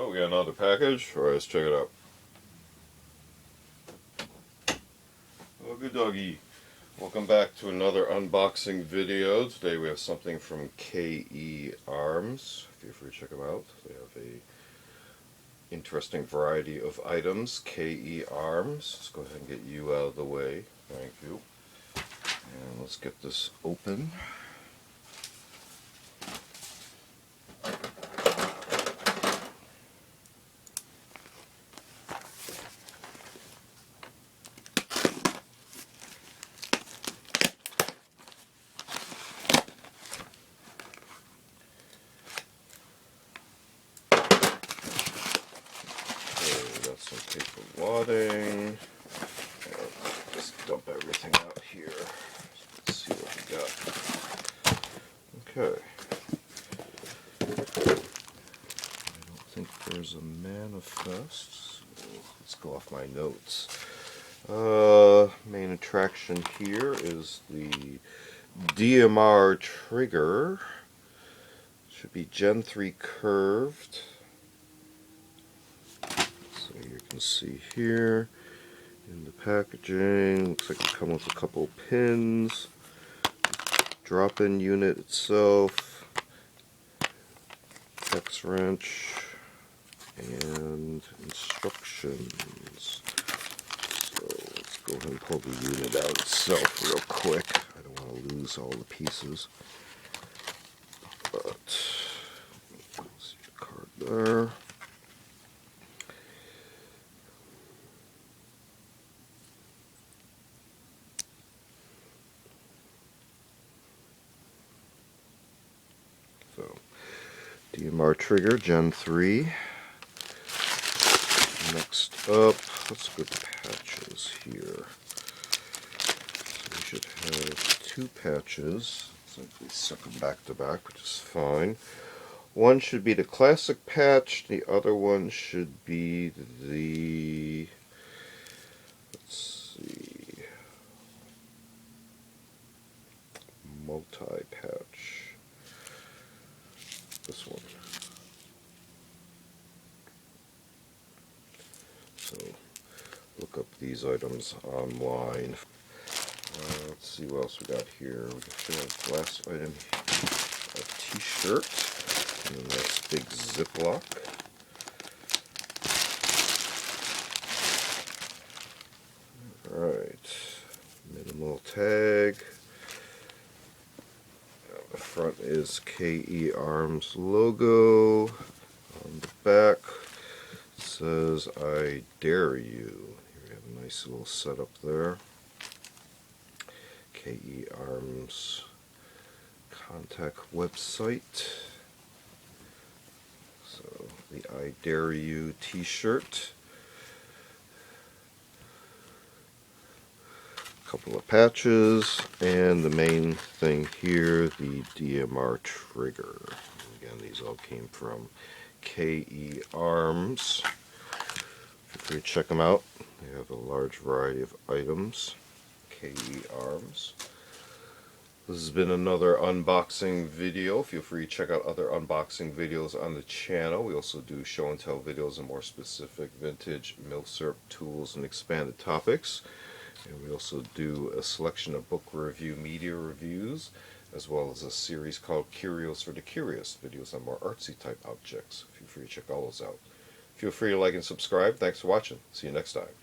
Oh, we got another package. Alright, let's check it out. Oh, good doggy. Welcome back to another unboxing video. Today we have something from KE Arms. Feel free to check them out. They have a interesting variety of items. KE Arms. Let's go ahead and get you out of the way. Thank you. And let's get this open. Got some paper wadding. Just dump everything out here. Let's see what we got. Okay. I don't think there's a manifest. So let's go off my notes. Main attraction here is the DMR Trigger. Should be Gen 3 curved. So you can see here in the packaging, looks like it comes with a couple pins, drop-in unit itself, X wrench, and instructions. So let's go ahead and pull the unit out itself real quick. I don't want to lose all the pieces. But see the card there. So, DMR Trigger Gen 3. Next up, let's go to patches here. So we should have two patches. Simply suck them back to back, which is fine. One should be the classic patch, the other one should be the, let's see, multi-patch. This one. So look up these items online. Let's see what else we got here. We got the last item, a t-shirt, and a nice big Ziploc. Alright, minimal tag. The front is KE Arms logo. On the back it says I dare you. Here we have a nice little setup there. KE Arms contact website. So the I dare you t-shirt. Couple of patches, and the main thing here, the DMR Trigger. Again, these all came from KE Arms. Feel free to check them out. They have a large variety of items. KE Arms. This has been another unboxing video. Feel free to check out other unboxing videos on the channel. We also do show and tell videos on more specific vintage milsurp tools and expanded topics. And we also do a selection of book review media reviews, as well as a series called Curios for the Curious, videos on more artsy type objects. Feel free to check all those out. Feel free to like and subscribe. Thanks for watching. See you next time.